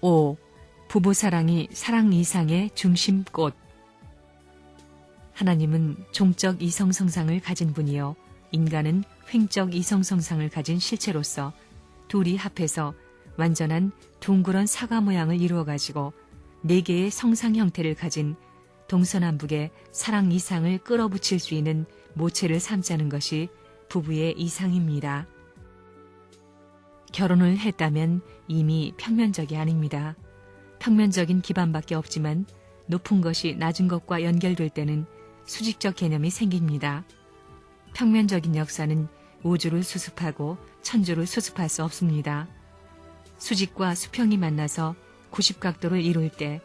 5. 부부사랑이 사랑 이상의 중심꽃. 하나님은 종적 이성성상을 가진 분이요 인간은 횡적 이성성상을 가진 실체로서 둘이 합해서 완전한 둥그런 사과 모양을 이루어가지고 4개의 성상 형태를 가진 동서남북의 사랑 이상을 끌어붙일 수 있는 모체를 삼자는 것이 부부의 이상입니다. 결혼을 했다면 이미 평면적이 아닙니다. 평면적인 기반밖에 없지만 높은 것이 낮은 것과 연결될 때는 수직적 개념이 생깁니다. 평면적인 역사는 우주를 수습하고 천주를 수습할 수 없습니다. 수직과 수평이 만나서 90각도를 이룰 때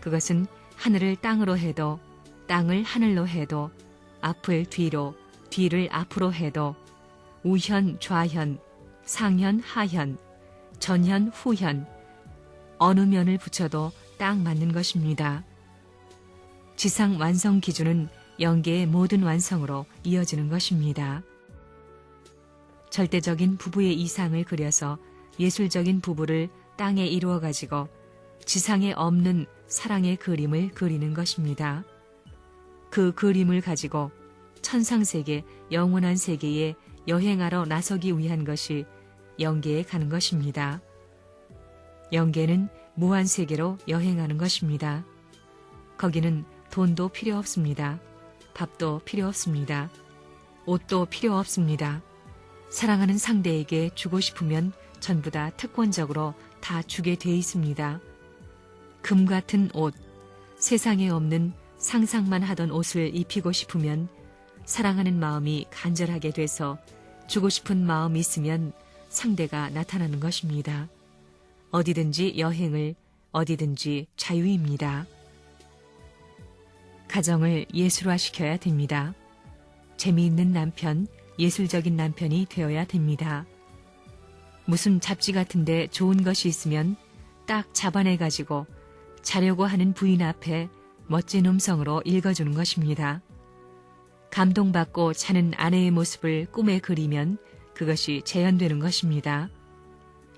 그것은 하늘을 땅으로 해도 땅을 하늘로 해도 앞을 뒤로 뒤를 앞으로 해도 우현 좌현 상현 하현 전현 후현 어느 면을 붙여도 딱 맞는 것입니다. 지상 완성 기준은 영계의 모든 완성으로 이어지는 것입니다. 절대적인 부부의 이상을 그려서 예술적인 부부를 땅에 이루어 가지고 지상에 없는 사랑의 그림을 그리는 것입니다. 그 그림을 가지고 천상세계, 영원한 세계에 여행하러 나서기 위한 것이 영계에 가는 것입니다. 영계는 무한세계로 여행하는 것입니다. 거기는 돈도 필요 없습니다. 밥도 필요 없습니다. 옷도 필요 없습니다. 사랑하는 상대에게 주고 싶으면 전부 다 특권적으로 다 주게 돼 있습니다. 금 같은 옷, 세상에 없는 상상만 하던 옷을 입히고 싶으면 사랑하는 마음이 간절하게 돼서 주고 싶은 마음이 있으면 상대가 나타나는 것입니다. 어디든지 여행을, 어디든지 자유입니다. 가정을 예술화시켜야 됩니다. 재미있는 남편, 예술적인 남편이 되어야 됩니다. 무슨 잡지 같은데 좋은 것이 있으면 딱 잡아내가지고 자려고 하는 부인 앞에 멋진 음성으로 읽어주는 것입니다. 감동받고 자는 아내의 모습을 꿈에 그리면 그것이 재현되는 것입니다.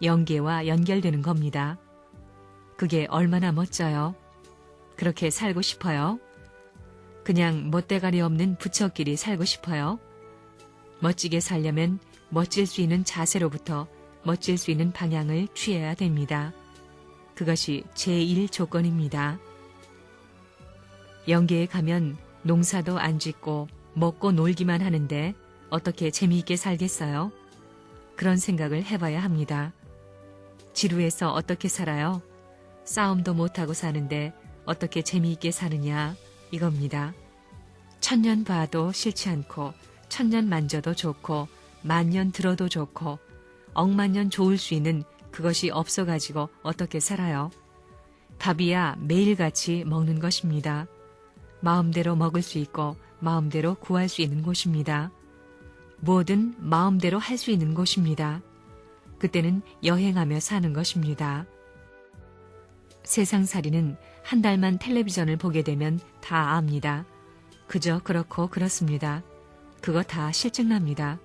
영계와 연결되는 겁니다. 그게 얼마나 멋져요. 그렇게 살고 싶어요. 그냥 멋대가리 없는 부처끼리 살고 싶어요. 멋지게 살려면 멋질 수 있는 자세로부터 멋질 수 있는 방향을 취해야 됩니다. 그것이 제1 조건입니다. 영계에 가면 농사도 안 짓고 먹고 놀기만 하는데 어떻게 재미있게 살겠어요? 그런 생각을 해봐야 합니다. 지루해서 어떻게 살아요? 싸움도 못하고 사는데 어떻게 재미있게 사느냐 이겁니다. 1000년 봐도 싫지 않고 1000년 만져도 좋고 만년 들어도 좋고 억만년 좋을 수 있는 그것이 없어가지고 어떻게 살아요? 밥이야 매일같이 먹는 것입니다. 마음대로 먹을 수 있고 마음대로 구할 수 있는 곳입니다. 뭐든 마음대로 할 수 있는 곳입니다. 그때는 여행하며 사는 것입니다. 세상살이는 한 달만 텔레비전을 보게 되면 다 압니다. 그저 그렇고 그렇습니다. 그거 다 실증납니다.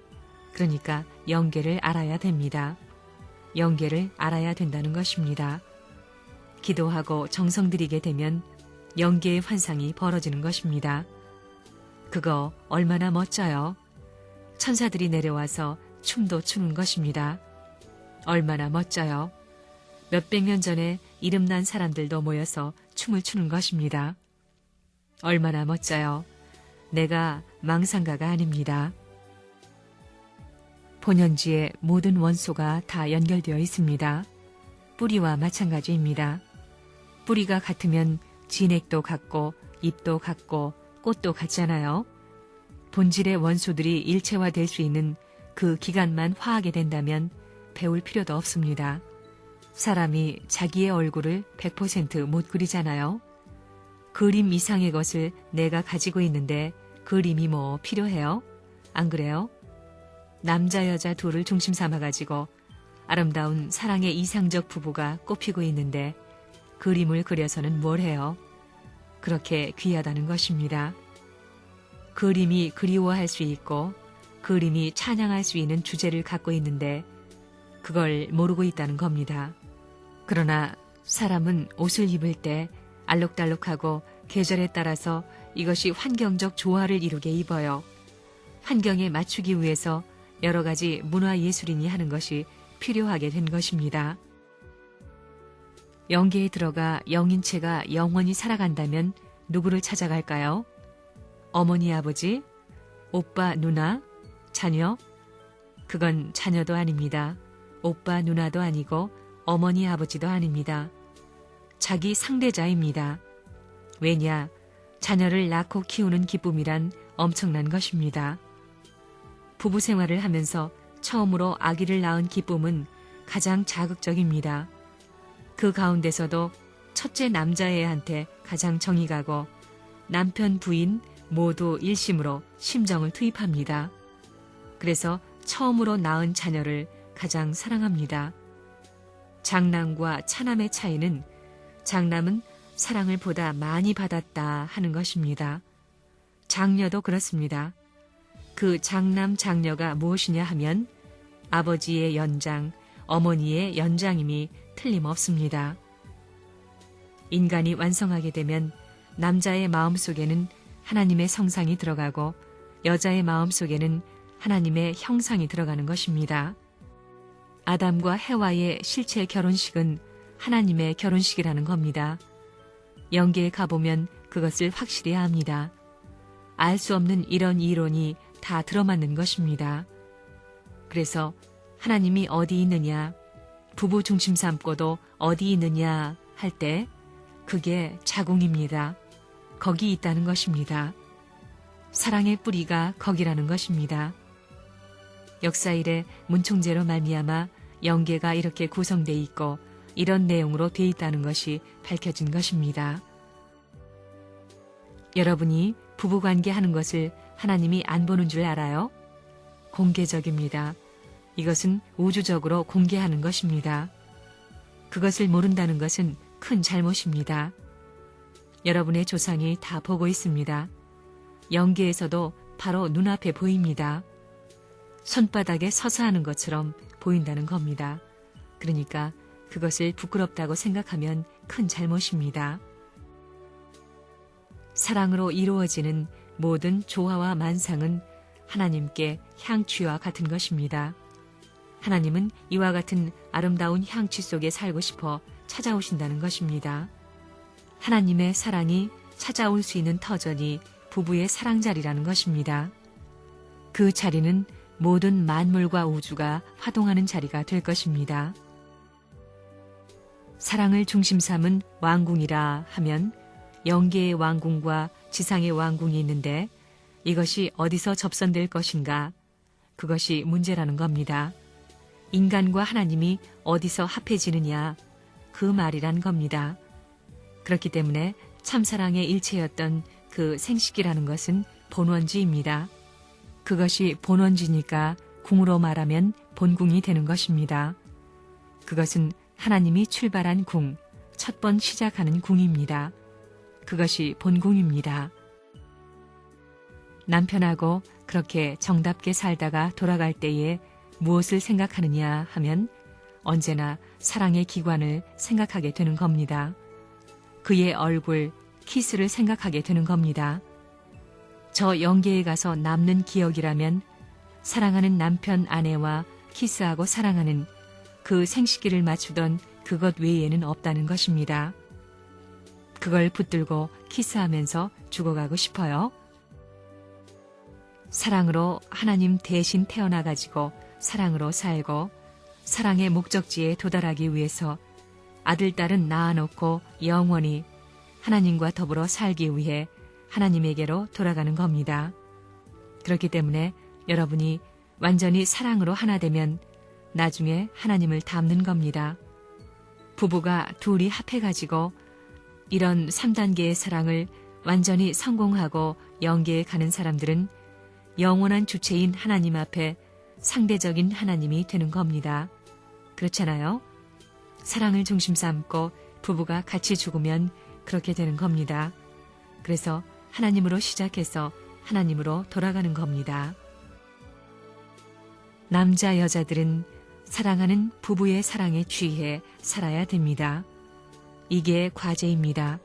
그러니까 영계를 알아야 됩니다. 영계를 알아야 된다는 것입니다. 기도하고 정성 들이게 되면 영계의 환상이 벌어지는 것입니다. 그거 얼마나 멋져요. 천사들이 내려와서 춤도 추는 것입니다. 얼마나 멋져요. 몇백 년 전에 이름난 사람들도 모여서 춤을 추는 것입니다. 얼마나 멋져요. 내가 망상가가 아닙니다. 본연지의 모든 원소가 다 연결되어 있습니다. 뿌리와 마찬가지입니다. 뿌리가 같으면 진액도 같고 잎도 같고 꽃도 같잖아요. 본질의 원소들이 일체화될 수 있는 그 기간만 화하게 된다면 배울 필요도 없습니다. 사람이 자기의 얼굴을 100% 못 그리잖아요. 그림 이상의 것을 내가 가지고 있는데 그림이 뭐 필요해요? 안 그래요? 남자 여자 둘을 중심 삼아가지고 아름다운 사랑의 이상적 부부가 꼽히고 있는데 그림을 그려서는 뭘 해요? 그렇게 귀하다는 것입니다. 그림이 그리워할 수 있고 그림이 찬양할 수 있는 주제를 갖고 있는데 그걸 모르고 있다는 겁니다. 그러나 사람은 옷을 입을 때 알록달록하고 계절에 따라서 이것이 환경적 조화를 이루게 입어요. 환경에 맞추기 위해서 여러 가지 문화예술인이 하는 것이 필요하게 된 것입니다. 영계에 들어가 영인체가 영원히 살아간다면 누구를 찾아갈까요? 어머니, 아버지, 오빠, 누나, 자녀? 그건 자녀도 아닙니다. 오빠, 누나도 아니고 어머니, 아버지도 아닙니다. 자기 상대자입니다. 왜냐? 자녀를 낳고 키우는 기쁨이란 엄청난 것입니다. 부부 생활을 하면서 처음으로 아기를 낳은 기쁨은 가장 자극적입니다. 그 가운데서도 첫째 남자애한테 가장 정이 가고 남편, 부인 모두 일심으로 심정을 투입합니다. 그래서 처음으로 낳은 자녀를 가장 사랑합니다. 장남과 차남의 차이는 장남은 사랑을 보다 많이 받았다 하는 것입니다. 장녀도 그렇습니다. 그 장남, 장녀가 무엇이냐 하면 아버지의 연장, 어머니의 연장임이 틀림없습니다. 인간이 완성하게 되면 남자의 마음속에는 하나님의 성상이 들어가고 여자의 마음속에는 하나님의 형상이 들어가는 것입니다. 아담과 해와의 실체 결혼식은 하나님의 결혼식이라는 겁니다. 영계에 가보면 그것을 확실히 압니다. 알 수 없는 이런 이론이 다 들어맞는 것입니다. 그래서 하나님이 어디 있느냐, 부부 중심 삼고도 어디 있느냐 할 때 그게 자궁입니다. 거기 있다는 것입니다. 사랑의 뿌리가 거기라는 것입니다. 역사 이래 문총제로 말미암아 영계가 이렇게 구성돼 있고 이런 내용으로 돼 있다는 것이 밝혀진 것입니다. 여러분이 부부관계 하는 것을 하나님이 안 보는 줄 알아요? 공개적입니다. 이것은 우주적으로 공개하는 것입니다. 그것을 모른다는 것은 큰 잘못입니다. 여러분의 조상이 다 보고 있습니다. 영계에서도 바로 눈앞에 보입니다. 손바닥에 서서 하는 것처럼 보인다는 겁니다. 그러니까 그것을 부끄럽다고 생각하면 큰 잘못입니다. 사랑으로 이루어지는 모든 조화와 만상은 하나님께 향취와 같은 것입니다. 하나님은 이와 같은 아름다운 향취 속에 살고 싶어 찾아오신다는 것입니다. 하나님의 사랑이 찾아올 수 있는 터전이 부부의 사랑 자리라는 것입니다. 그 자리는 모든 만물과 우주가 화동하는 자리가 될 것입니다. 사랑을 중심 삼은 왕궁이라 하면 영계의 왕궁과 지상의 왕궁이 있는데 이것이 어디서 접선될 것인가? 그것이 문제라는 겁니다. 인간과 하나님이 어디서 합해지느냐? 그 말이란 겁니다. 그렇기 때문에 참사랑의 일체였던 그 생식이라는 것은 본원지입니다. 그것이 본원지니까 궁으로 말하면 본궁이 되는 것입니다. 그것은 하나님이 출발한 궁, 첫 번 시작하는 궁입니다. 그것이 본궁입니다. 남편하고 그렇게 정답게 살다가 돌아갈 때에 무엇을 생각하느냐 하면 언제나 사랑의 기관을 생각하게 되는 겁니다. 그의 얼굴, 키스를 생각하게 되는 겁니다. 저 영계에 가서 남는 기억이라면 사랑하는 남편, 아내와 키스하고 사랑하는 그 생식기를 맞추던 그것 외에는 없다는 것입니다. 그걸 붙들고 키스하면서 죽어가고 싶어요. 사랑으로 하나님 대신 태어나가지고 사랑으로 살고 사랑의 목적지에 도달하기 위해서 아들, 딸은 낳아놓고 영원히 하나님과 더불어 살기 위해 하나님에게로 돌아가는 겁니다. 그렇기 때문에 여러분이 완전히 사랑으로 하나 되면 나중에 하나님을 닮는 겁니다. 부부가 둘이 합해가지고 이런 3단계의 사랑을 완전히 성공하고 영계에 가는 사람들은 영원한 주체인 하나님 앞에 상대적인 하나님이 되는 겁니다. 그렇잖아요? 사랑을 중심 삼고 부부가 같이 죽으면 그렇게 되는 겁니다. 그래서 하나님으로 시작해서 하나님으로 돌아가는 겁니다. 남자, 여자들은 사랑하는 부부의 사랑에 취해 살아야 됩니다. 이게 과제입니다.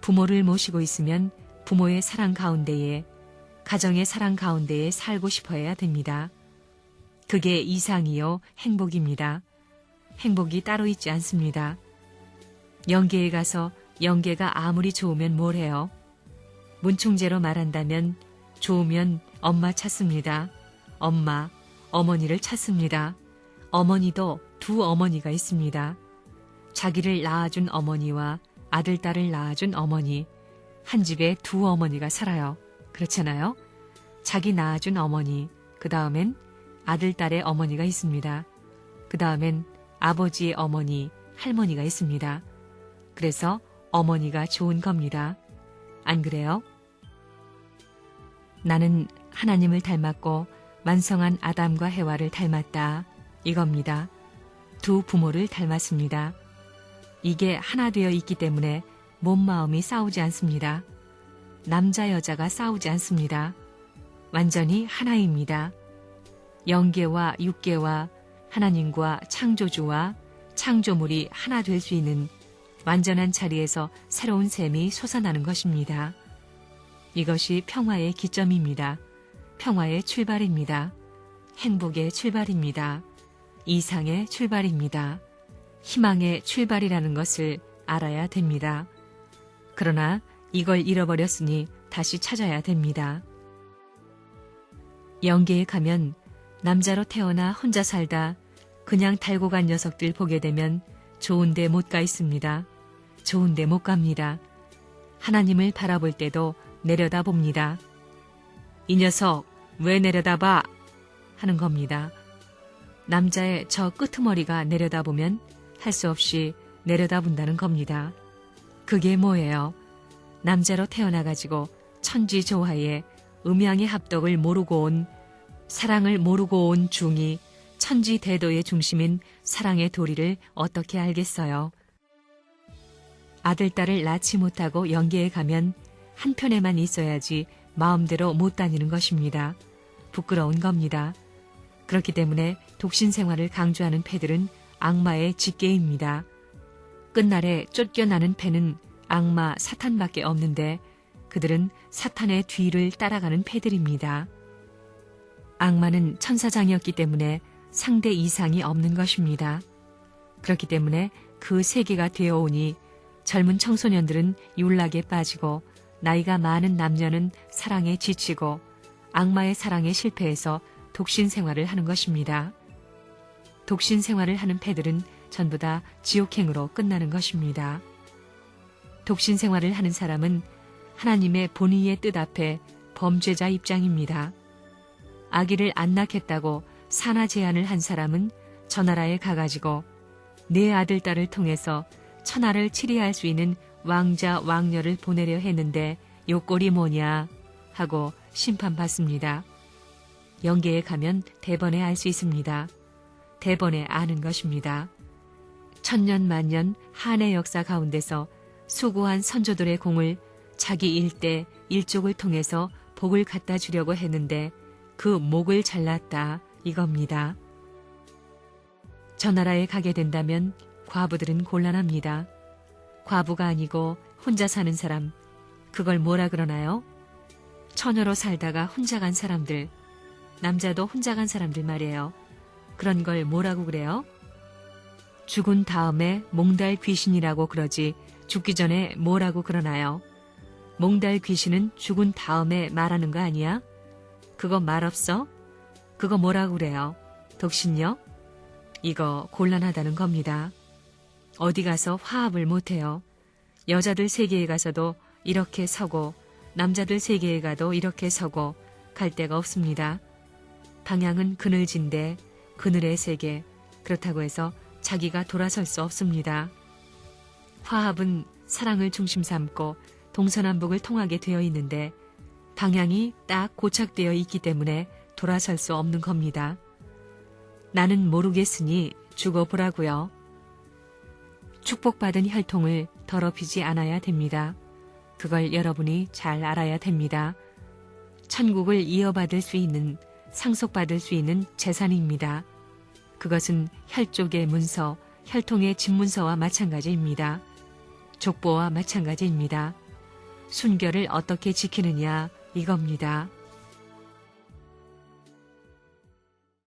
부모를 모시고 있으면 부모의 사랑 가운데에, 가정의 사랑 가운데에 살고 싶어 해야 됩니다. 그게 이상이요, 행복입니다. 행복이 따로 있지 않습니다. 영계에 가서 영계가 아무리 좋으면 뭘 해요? 문충제로 말한다면 좋으면 엄마 찾습니다. 엄마, 어머니를 찾습니다. 어머니도 두 어머니가 있습니다. 자기를 낳아준 어머니와 아들, 딸을 낳아준 어머니, 한 집에 두 어머니가 살아요. 그렇잖아요? 자기 낳아준 어머니, 그 다음엔 아들, 딸의 어머니가 있습니다. 그 다음엔 아버지의 어머니, 할머니가 있습니다. 그래서 어머니가 좋은 겁니다. 안 그래요? 나는 하나님을 닮았고 완성한 아담과 해와를 닮았다. 이겁니다. 두 부모를 닮았습니다. 이게 하나 되어 있기 때문에 몸마음이 싸우지 않습니다. 남자 여자가 싸우지 않습니다. 완전히 하나입니다. 영계와 육계와 하나님과 창조주와 창조물이 하나 될 수 있는 완전한 자리에서 새로운 셈이 솟아나는 것입니다. 이것이 평화의 기점입니다. 평화의 출발입니다. 행복의 출발입니다. 이상의 출발입니다. 희망의 출발이라는 것을 알아야 됩니다. 그러나 이걸 잃어버렸으니 다시 찾아야 됩니다. 영계에 가면 남자로 태어나 혼자 살다 그냥 달고 간 녀석들 보게 되면 좋은데 못 가 있습니다. 좋은데 못 갑니다. 하나님을 바라볼 때도 내려다 봅니다. 이 녀석 왜 내려다봐? 하는 겁니다. 남자의 저 끄트머리가 내려다보면 할 수 없이 내려다본다는 겁니다. 그게 뭐예요? 남자로 태어나가지고 천지조화에 음양의 합덕을 모르고 온, 사랑을 모르고 온 중이 천지대도의 중심인 사랑의 도리를 어떻게 알겠어요? 아들, 딸을 낳지 못하고 영계에 가면 한편에만 있어야지 마음대로 못 다니는 것입니다. 부끄러운 겁니다. 그렇기 때문에 독신 생활을 강조하는 패들은 악마의 직계입니다. 끝날에 쫓겨나는 패는 악마 사탄밖에 없는데 그들은 사탄의 뒤를 따라가는 패들입니다. 악마는 천사장이었기 때문에 상대 이상이 없는 것입니다. 그렇기 때문에 그 세계가 되어오니 젊은 청소년들은 윤락에 빠지고 나이가 많은 남녀는 사랑에 지치고 악마의 사랑에 실패해서 독신 생활을 하는 것입니다. 독신 생활을 하는 패들은 전부 다 지옥행으로 끝나는 것입니다. 독신 생활을 하는 사람은 하나님의 본의의 뜻 앞에 범죄자 입장입니다. 아기를 안 낳겠다고 산하 제한을 한 사람은 저 나라에 가가지고 내 아들, 딸을 통해서 천하를 치리할 수 있는 왕자, 왕녀를 보내려 했는데 요 꼴이 뭐냐 하고 심판받습니다. 영계에 가면 대번에 알 수 있습니다. 대번에 아는 것입니다. 천년 만년 한의 역사 가운데서 수고한 선조들의 공을 자기 일대 일족을 통해서 복을 갖다 주려고 했는데 그 목을 잘랐다 이겁니다. 저 나라에 가게 된다면 과부들은 곤란합니다. 과부가 아니고 혼자 사는 사람, 그걸 뭐라 그러나요? 처녀로 살다가 혼자 간 사람들, 남자도 혼자 간 사람들 말이에요. 그런 걸 뭐라고 그래요? 죽은 다음에 몽달 귀신이라고 그러지 죽기 전에 뭐라고 그러나요? 몽달 귀신은 죽은 다음에 말하는 거 아니야? 그거 말 없어? 그거 뭐라고 그래요? 독신요? 이거 곤란하다는 겁니다. 어디 가서 화합을 못해요. 여자들 세계에 가서도 이렇게 서고 남자들 세계에 가도 이렇게 서고 갈 데가 없습니다. 방향은 그늘진데 그늘의 세계, 그렇다고 해서 자기가 돌아설 수 없습니다. 화합은 사랑을 중심 삼고 동서남북을 통하게 되어 있는데 방향이 딱 고착되어 있기 때문에 돌아설 수 없는 겁니다. 나는 모르겠으니 죽어보라고요. 축복받은 혈통을 더럽히지 않아야 됩니다. 그걸 여러분이 잘 알아야 됩니다. 천국을 이어받을 수 있는, 상속받을 수 있는 재산입니다. 그것은 혈족의 문서, 혈통의 집문서와 마찬가지입니다. 족보와 마찬가지입니다. 순결을 어떻게 지키느냐 이겁니다.